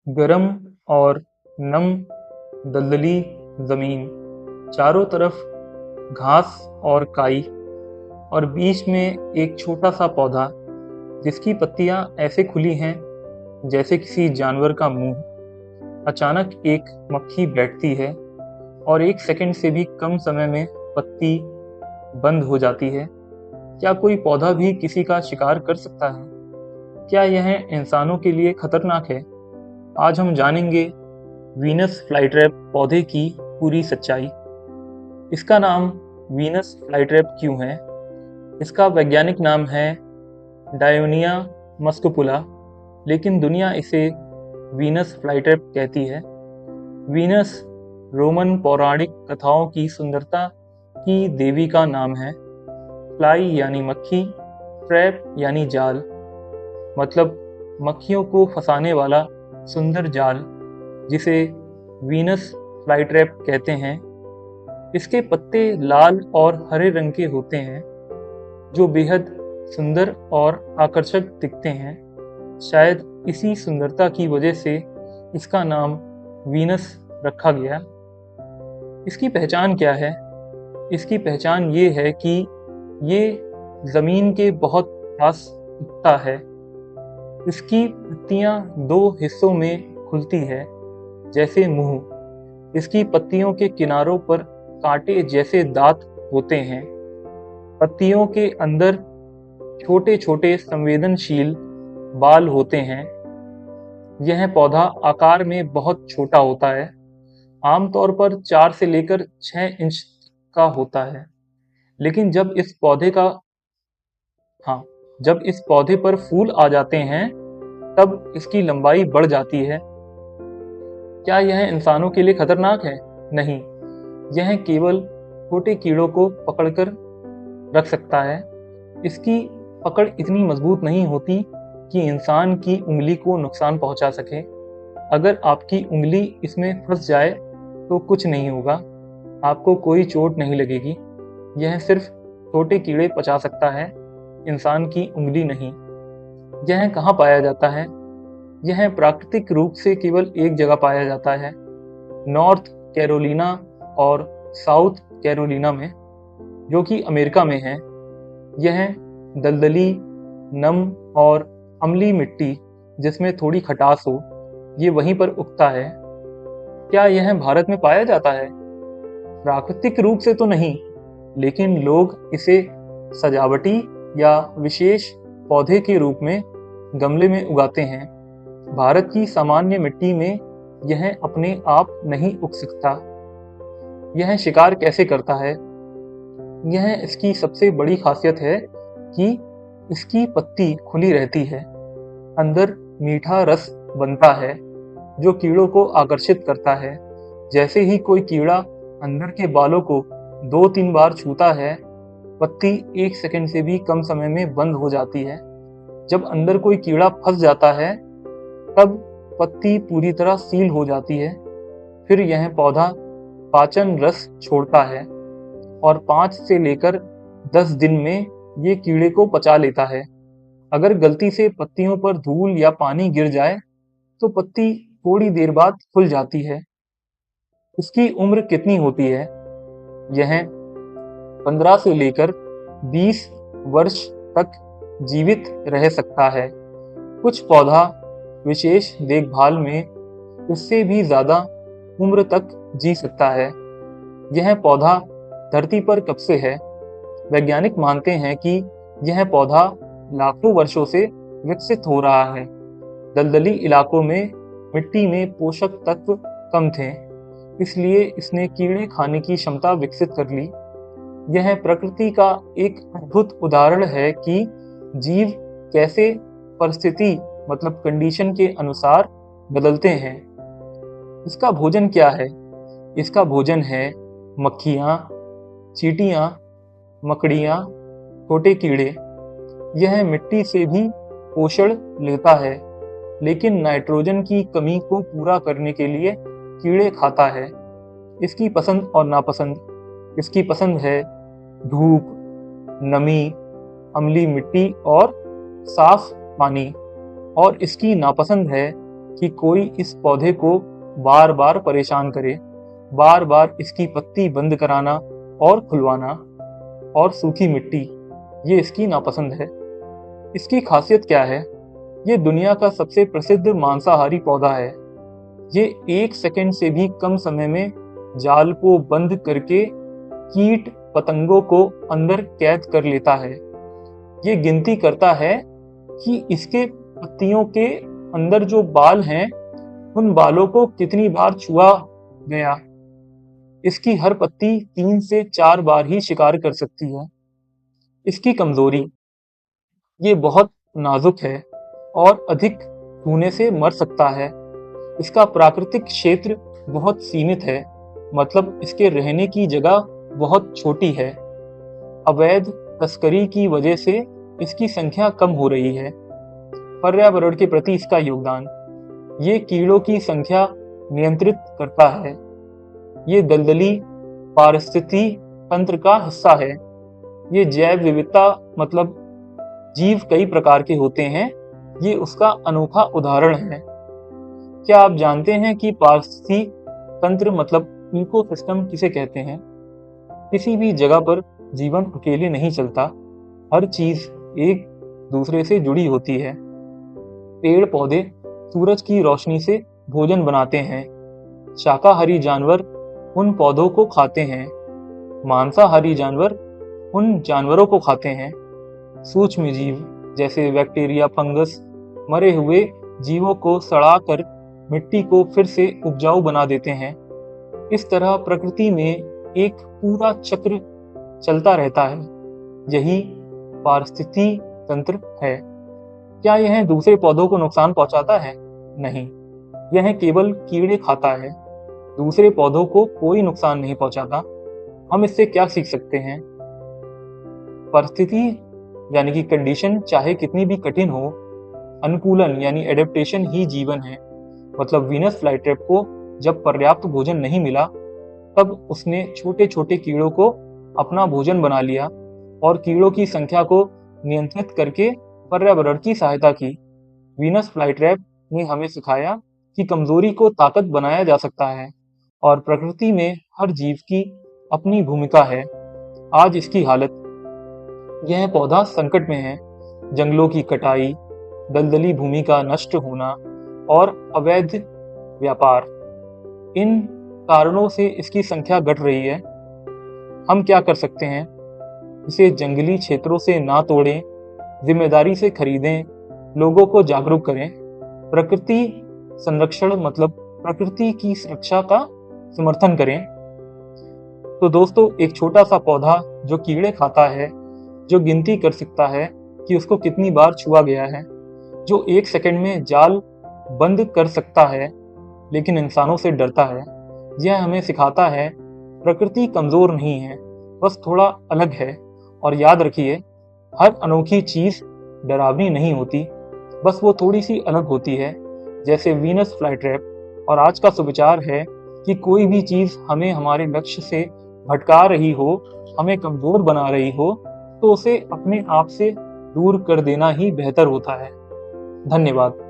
गरम और नम दलदली जमीन, चारों तरफ घास और काई, और बीच में एक छोटा सा पौधा जिसकी पत्तियां ऐसे खुली हैं जैसे किसी जानवर का मुंह। अचानक एक मक्खी बैठती है और 1 सेकंड से भी कम समय में पत्ती बंद हो जाती है। क्या कोई पौधा भी किसी का शिकार कर सकता है? क्या यह इंसानों के लिए खतरनाक है? आज हम जानेंगे वीनस फ्लाईट्रैप पौधे की पूरी सच्चाई। इसका नाम वीनस फ्लाईट्रैप क्यों है? इसका वैज्ञानिक नाम है डायोनिया मस्कुपुला, लेकिन दुनिया इसे वीनस फ्लाईट्रैप कहती है। वीनस रोमन पौराणिक कथाओं की सुंदरता की देवी का नाम है। फ्लाई यानी मक्खी, ट्रैप यानी जाल, मतलब मक्खियों को फंसाने वाला सुंदर जाल, जिसे वीनस फ्लाईट्रैप कहते हैं। इसके पत्ते लाल और हरे रंग के होते हैं, जो बेहद सुंदर और आकर्षक दिखते हैं। शायद इसी सुंदरता की वजह से इसका नाम वीनस रखा गया। इसकी पहचान क्या है? इसकी पहचान ये है कि ये ज़मीन के बहुत पास उगता है। इसकी पत्तियां 2 हिस्सों में खुलती है, जैसे मुंह। इसकी पत्तियों के किनारों पर कांटे जैसे दांत होते हैं। पत्तियों के अंदर छोटे छोटे संवेदनशील बाल होते हैं। यह पौधा आकार में बहुत छोटा होता है, आमतौर पर 4 से लेकर 6 इंच का होता है। लेकिन जब इस पौधे पर फूल आ जाते हैं, तब इसकी लंबाई बढ़ जाती है। क्या यह इंसानों के लिए खतरनाक है? नहीं, यह केवल छोटे कीड़ों को पकड़कर रख सकता है। इसकी पकड़ इतनी मजबूत नहीं होती कि इंसान की उंगली को नुकसान पहुंचा सके। अगर आपकी उंगली इसमें फंस जाए तो कुछ नहीं होगा, आपको कोई चोट नहीं लगेगी। यह सिर्फ छोटे कीड़े पचा सकता है, इंसान की उंगली नहीं। यह कहाँ पाया जाता है? यह प्राकृतिक रूप से केवल एक जगह पाया जाता है, नॉर्थ कैरोलिना और साउथ कैरोलिना में, जो कि अमेरिका में है। यह दलदली, नम और अम्लीय मिट्टी जिसमें थोड़ी खटास हो, ये वहीं पर उगता है। क्या यह भारत में पाया जाता है? प्राकृतिक रूप से तो नहीं, लेकिन लोग इसे सजावटी या विशेष पौधे के रूप में गमले में उगाते हैं। भारत की सामान्य मिट्टी में यह अपने आप नहीं उग सकता। यह शिकार कैसे करता है? यह इसकी सबसे बड़ी खासियत है कि इसकी पत्ती खुली रहती है। अंदर मीठा रस बनता है जो कीड़ों को आकर्षित करता है। जैसे ही कोई कीड़ा अंदर के बालों को 2-3 बार छूता है, पत्ती 1 सेकंड से भी कम समय में बंद हो जाती है। जब अंदर कोई कीड़ा फंस जाता है, तब पत्ती पूरी तरह सील हो जाती है। फिर यह पौधा पाचन रस छोड़ता है और 5 से लेकर 10 दिन में ये कीड़े को पचा लेता है। अगर गलती से पत्तियों पर धूल या पानी गिर जाए तो पत्ती थोड़ी देर बाद खुल जाती है। इसकी उम्र कितनी होती है? यह 15 से लेकर 20 वर्ष तक जीवित रह सकता है। कुछ पौधा विशेष देखभाल में इससे भी ज़्यादा उम्र तक जी सकता है। यह पौधा धरती पर कब से है? वैज्ञानिक मानते हैं कि यह पौधा लाखों वर्षों से विकसित हो रहा है। दलदली इलाकों में मिट्टी में पोषक तत्व कम थे, इसलिए इसने कीड़े खाने की क्षमता विकसित कर ली। यह प्रकृति का एक अद्भुत उदाहरण है कि जीव कैसे परिस्थिति मतलब कंडीशन के अनुसार बदलते हैं। इसका भोजन क्या है? इसका भोजन है मक्खियाँ, चींटियाँ, मकड़ियाँ, छोटे कीड़े। यह मिट्टी से भी पोषण लेता है, लेकिन नाइट्रोजन की कमी को पूरा करने के लिए कीड़े खाता है। इसकी पसंद और नापसंद। इसकी पसंद है धूप, नमी, अम्लीय मिट्टी और साफ पानी। और इसकी नापसंद है कि कोई इस पौधे को बार बार परेशान करे, बार बार इसकी पत्ती बंद कराना और खुलवाना। और सूखी मिट्टी, ये इसकी नापसंद है। इसकी खासियत क्या है? ये दुनिया का सबसे प्रसिद्ध मांसाहारी पौधा है। ये 1 सेकंड से भी कम समय में जाल को बंद करके कीट पतंगों को अंदर कैद कर लेता है। ये गिनती करता है कि इसके पत्तियों के अंदर जो बाल हैं, उन बालों को कितनी बार छुआ गया। इसकी हर पत्ती 3 से 4 बार ही शिकार कर सकती है। इसकी कमजोरी, ये बहुत नाजुक है और अधिक छूने से मर सकता है। इसका प्राकृतिक क्षेत्र बहुत सीमित है, मतलब इसके रहने की जगह बहुत छोटी है। अवैध तस्करी की वजह से इसकी संख्या कम हो रही है। पर्यावरण के प्रति इसका योगदान, ये कीड़ों की संख्या नियंत्रित करता है। ये दलदली पारिस्थितिकी तंत्र का हिस्सा है। ये जैव विविधता, मतलब जीव कई प्रकार के होते हैं, ये उसका अनोखा उदाहरण है। क्या आप जानते हैं कि पारिस्थितिकी तंत्र मतलब इकोसिस्टम किसे कहते हैं? किसी भी जगह पर जीवन अकेले नहीं चलता, हर चीज एक दूसरे से जुड़ी होती है। पेड़ पौधे सूरज की रोशनी से भोजन बनाते हैं। शाकाहारी जानवर उन पौधों को खाते हैं। मांसाहारी जानवर उन जानवरों को खाते हैं। सूक्ष्म जीव जैसे बैक्टीरिया, फंगस मरे हुए जीवों को सड़ाकर मिट्टी को फिर से उपजाऊ बना देते हैं। इस तरह प्रकृति में एक पूरा चक्र चलता रहता है। यही पारिस्थितिकी तंत्र है। क्या यह दूसरे पौधों को नुकसान पहुंचाता है? नहीं, यह केवल कीड़े खाता है, दूसरे पौधों को कोई नुकसान नहीं पहुंचाता। हम इससे क्या सीख सकते हैं? परिस्थिति यानी कि कंडीशन चाहे कितनी भी कठिन हो, अनुकूलन यानी एडेप्टेशन ही जीवन है। मतलब वीनस फ्लाईट्रैप को जब पर्याप्त भोजन नहीं मिला, तब उसने छोटे छोटे कीड़ों को अपना भोजन बना लिया और कीड़ों की संख्या को नियंत्रित करके पर्यावरण की सहायता की। वीनस फ्लाईट्रैप ने हमें सिखाया कि कमजोरी को ताकत बनाया जा सकता है और प्रकृति में हर जीव की अपनी भूमिका है। आज इसकी हालत, यह पौधा संकट में है। जंगलों की कटाई, दलदली भूमि का नष्ट होना और अवैध व्यापार, इन कारणों से इसकी संख्या घट रही है। हम क्या कर सकते हैं? इसे जंगली क्षेत्रों से ना तोड़ें, जिम्मेदारी से खरीदें, लोगों को जागरूक करें। प्रकृति संरक्षण मतलब प्रकृति की सुरक्षा का समर्थन करें। तो दोस्तों, एक छोटा सा पौधा जो कीड़े खाता है, जो गिनती कर सकता है कि उसको कितनी बार छुआ गया है, जो 1 सेकंड में जाल बंद कर सकता है लेकिन इंसानों से डरता है, यह हमें सिखाता है प्रकृति कमजोर नहीं है, बस थोड़ा अलग है। और याद रखिए, हर अनोखी चीज डरावनी नहीं होती, बस वो थोड़ी सी अलग होती है, जैसे वीनस फ्लाईट्रैप। और आज का सुविचार है कि कोई भी चीज हमें हमारे लक्ष्य से भटका रही हो, हमें कमजोर बना रही हो, तो उसे अपने आप से दूर कर देना ही बेहतर होता है। धन्यवाद।